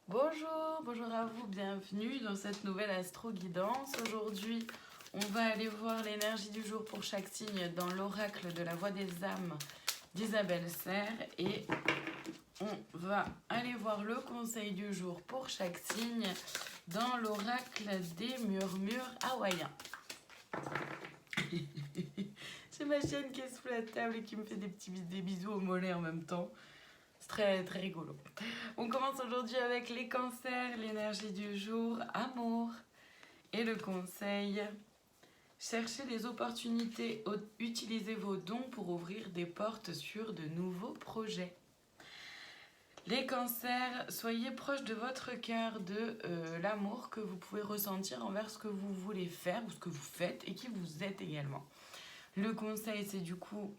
Bonjour à vous, bienvenue dans cette nouvelle astro-guidance. Aujourd'hui, on va aller voir l'énergie du jour pour chaque signe dans l'oracle de la voix des âmes d'Isabelle Serre et on va aller voir le conseil du jour pour chaque signe dans l'oracle des murmures hawaïens. J'ai ma chienne qui est sous la table et qui me fait des bisous au mollet en même temps. C'est très rigolo. On commence aujourd'hui avec les cancers, l'énergie du jour, amour et le conseil. Cherchez les opportunités, utilisez vos dons pour ouvrir des portes sur de nouveaux projets. Les cancers, soyez proches de votre cœur, de l'amour que vous pouvez ressentir envers ce que vous voulez faire ou ce que vous faites et qui vous êtes également. Le conseil, c'est du coup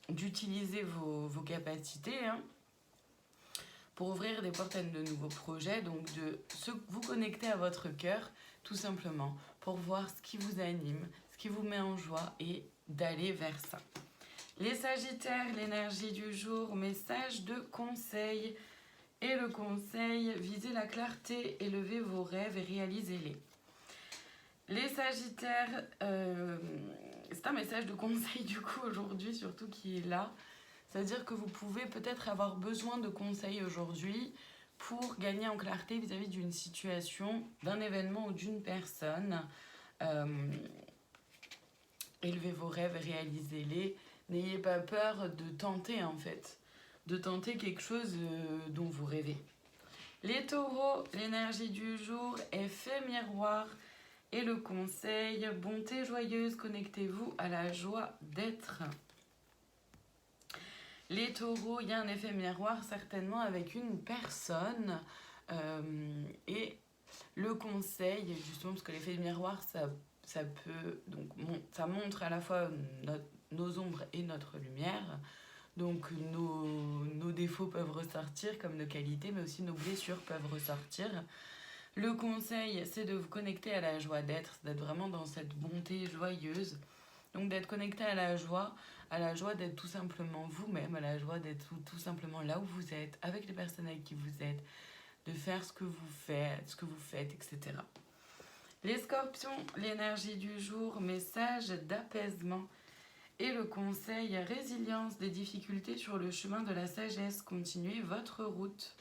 d'utiliser vos capacités, pour ouvrir des portes à de nouveaux projets, donc de vous connecter à votre cœur, tout simplement, pour voir ce qui vous anime, ce qui vous met en joie et d'aller vers ça. Les Sagittaires, l'énergie du jour, message de conseil. Et le conseil, visez la clarté, élevez vos rêves et réalisez-les. Les Sagittaires, c'est un message de conseil du coup aujourd'hui, surtout qui est là. C'est-à-dire que vous pouvez peut-être avoir besoin de conseils aujourd'hui pour gagner en clarté vis-à-vis d'une situation, d'un événement ou d'une personne. Élevez vos rêves et réalisez-les. N'ayez pas peur de tenter en fait, de tenter quelque chose dont vous rêvez. Les taureaux, l'énergie du jour, effet miroir et le conseil, bonté joyeuse, connectez-vous à la joie d'être. Les taureaux, il y a un effet miroir certainement avec une personne et le conseil, justement parce que l'effet miroir, ça peut, donc, ça montre à la fois nos ombres et notre lumière. Donc nos défauts peuvent ressortir comme nos qualités, mais aussi nos blessures peuvent ressortir. Le conseil, c'est de vous connecter à la joie d'être vraiment dans cette bonté joyeuse. Donc d'être connecté à la joie d'être tout simplement vous-même, à la joie d'être tout simplement là où vous êtes, avec les personnes avec qui vous êtes, de faire ce que vous faites, etc. Les scorpions, l'énergie du jour, message d'apaisement. Et le conseil, résilience des difficultés sur le chemin de la sagesse, continuez votre route.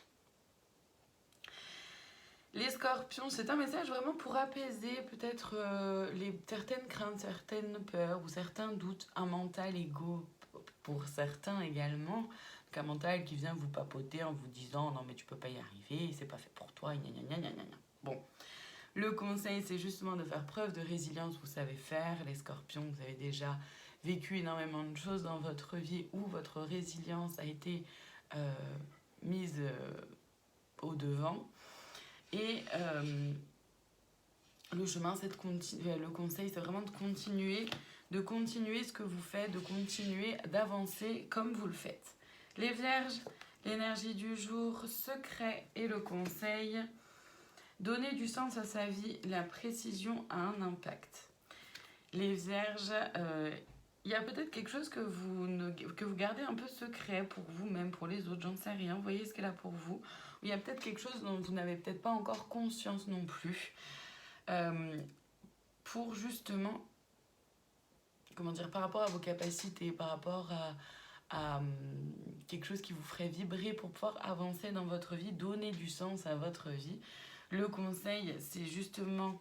Les scorpions, c'est un message vraiment pour apaiser peut-être certaines craintes, certaines peurs ou certains doutes, un mental égo pour certains également. Donc un mental qui vient vous papoter en vous disant non mais tu peux pas y arriver, c'est pas fait pour toi, gna gna gna gna gna. Bon, le conseil c'est justement de faire preuve de résilience, vous savez faire. Les scorpions, vous avez déjà vécu énormément de choses dans votre vie où votre résilience a été mise au devant. Et le chemin, c'est le conseil, c'est vraiment de continuer ce que vous faites, de continuer d'avancer comme vous le faites. Les vierges, l'énergie du jour, secret et le conseil, donner du sens à sa vie, la précision a un impact. Les vierges, il y a peut-être quelque chose que vous gardez un peu secret pour vous-même, pour les autres, j'en sais rien, vous voyez ce qu'elle a pour vous. Il y a peut-être quelque chose dont vous n'avez peut-être pas encore conscience non plus. Pour justement, par rapport à vos capacités, par rapport à quelque chose qui vous ferait vibrer pour pouvoir avancer dans votre vie, donner du sens à votre vie. Le conseil, c'est justement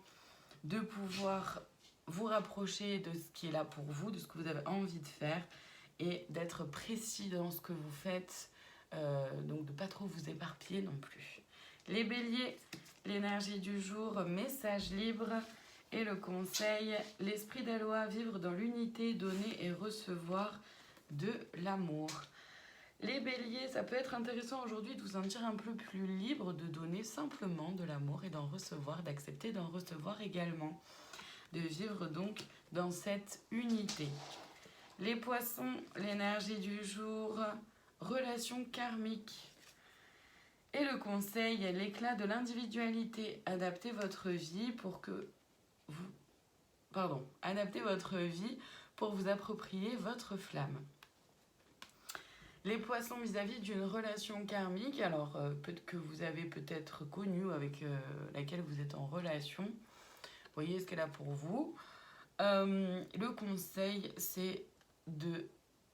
de pouvoir vous rapprocher de ce qui est là pour vous, de ce que vous avez envie de faire et d'être précis dans ce que vous faites, donc de ne pas trop vous éparpiller non plus. Les béliers, l'énergie du jour, message libre et le conseil, l'esprit d'Aloha, vivre dans l'unité, donner et recevoir de l'amour. Les béliers, ça peut être intéressant aujourd'hui de vous sentir un peu plus libre de donner simplement de l'amour et d'en recevoir, d'accepter d'en recevoir également. De vivre donc dans cette unité. Les poissons, l'énergie du jour, relation karmique. Et le conseil, l'éclat de l'individualité. Adaptez votre vie pour vous approprier votre flamme. Les poissons vis-à-vis d'une relation karmique, alors que vous avez peut-être connue ou avec laquelle vous êtes en relation, voyez ce qu'elle a pour vous. Le conseil, c'est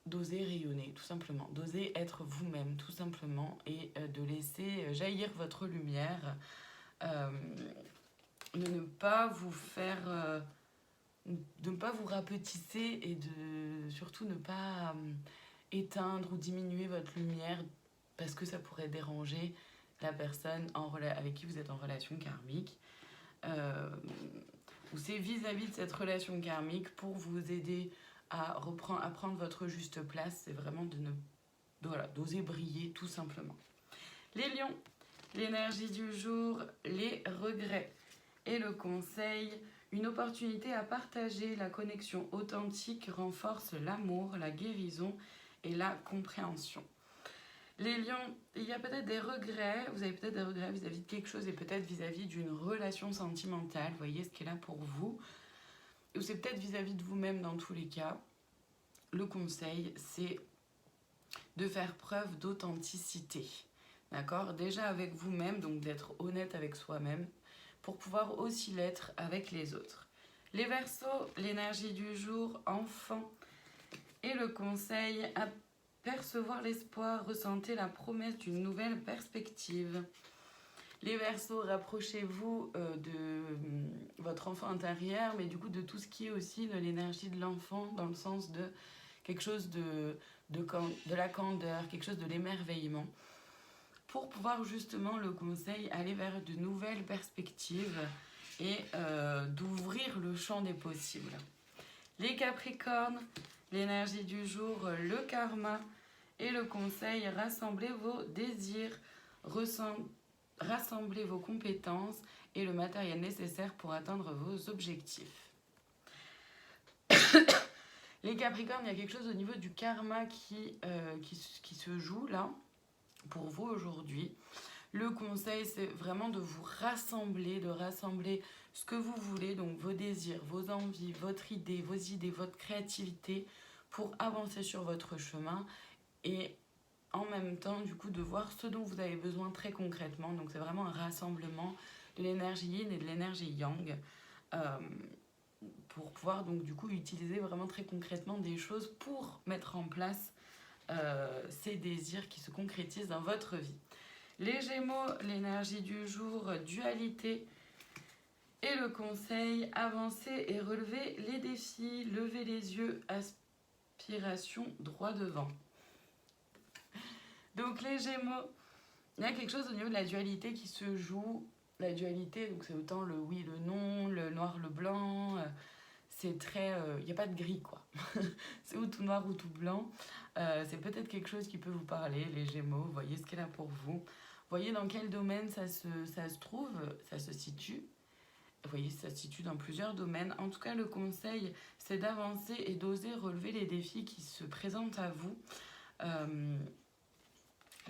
d'oser rayonner, tout simplement, d'oser être vous-même, tout simplement, et de laisser jaillir votre lumière, de ne pas vous faire, de ne pas vous rapetisser et de surtout ne pas éteindre ou diminuer votre lumière parce que ça pourrait déranger la personne avec qui vous êtes en relation karmique. Ou c'est vis-à-vis de cette relation karmique pour vous aider à prendre votre juste place. C'est vraiment d'oser briller tout simplement. Les lions, l'énergie du jour, les regrets et le conseil. Une opportunité à partager, la connexion authentique renforce l'amour, la guérison et la compréhension. Les lions, il y a peut-être des regrets, vous avez peut-être des regrets vis-à-vis de quelque chose et peut-être vis-à-vis d'une relation sentimentale, vous voyez ce qui est là pour vous, ou c'est peut-être vis-à-vis de vous-même dans tous les cas. Le conseil, c'est de faire preuve d'authenticité, d'accord? Déjà avec vous-même, donc d'être honnête avec soi-même, pour pouvoir aussi l'être avec les autres. Les Verseaux, l'énergie du jour, enfant, et le conseil à percevoir l'espoir, ressentez la promesse d'une nouvelle perspective. Les Verseaux, rapprochez-vous de votre enfant intérieur, mais du coup de tout ce qui est aussi de l'énergie de l'enfant, dans le sens de quelque chose de la candeur, quelque chose de l'émerveillement, pour pouvoir justement, le conseil, aller vers de nouvelles perspectives et d'ouvrir le champ des possibles. Les Capricornes, l'énergie du jour, le karma et le conseil, rassemblez vos désirs, rassemblez vos compétences et le matériel nécessaire pour atteindre vos objectifs. Les Capricornes, il y a quelque chose au niveau du karma qui se joue là, pour vous aujourd'hui. Le conseil, c'est vraiment de vous rassembler, de rassembler ce que vous voulez, donc vos désirs, vos envies, votre idée, vos idées, votre créativité, pour avancer sur votre chemin et en même temps, du coup, de voir ce dont vous avez besoin très concrètement. Donc, c'est vraiment un rassemblement de l'énergie yin et de l'énergie yang pour pouvoir, donc, du coup, utiliser vraiment très concrètement des choses pour mettre en place ces désirs qui se concrétisent dans votre vie. Les Gémeaux, l'énergie du jour, dualité et le conseil, avancer et relever les défis, lever les yeux, aspiration droit devant. Donc les Gémeaux, il y a quelque chose au niveau de la dualité qui se joue. La dualité, donc c'est autant le oui, le non, le noir, le blanc. C'est très... il n'y a pas de gris, quoi. C'est ou tout noir ou tout blanc. C'est peut-être quelque chose qui peut vous parler, les Gémeaux. Voyez ce qu'elle a pour vous. Voyez dans quel domaine ça se trouve, ça se situe. Vous voyez, ça se situe dans plusieurs domaines. En tout cas, le conseil, c'est d'avancer et d'oser relever les défis qui se présentent à vous.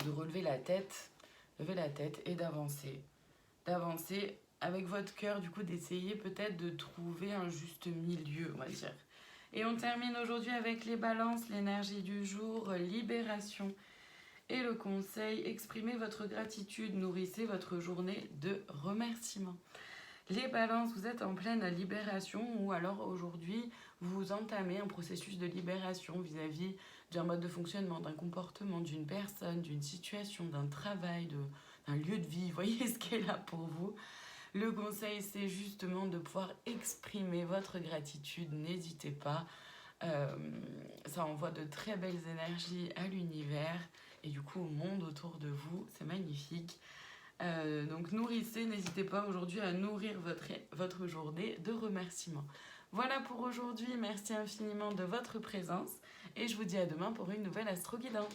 De relever la tête, lever la tête et d'avancer. D'avancer avec votre cœur, du coup, d'essayer peut-être de trouver un juste milieu, on va dire. Et on termine aujourd'hui avec les balances, l'énergie du jour, libération. Et le conseil, exprimez votre gratitude, nourrissez votre journée de remerciements. Les balances, vous êtes en pleine libération ou alors aujourd'hui, vous entamez un processus de libération vis-à-vis d'un mode de fonctionnement, d'un comportement, d'une personne, d'une situation, d'un travail, d'un lieu de vie. Voyez ce qu'elle est là pour vous. Le conseil, c'est justement de pouvoir exprimer votre gratitude. N'hésitez pas. Ça envoie de très belles énergies à l'univers et du coup au monde autour de vous. C'est magnifique. Donc nourrissez, n'hésitez pas aujourd'hui à nourrir votre journée de remerciements. Voilà pour aujourd'hui, merci infiniment de votre présence et je vous dis à demain pour une nouvelle astro-guidance.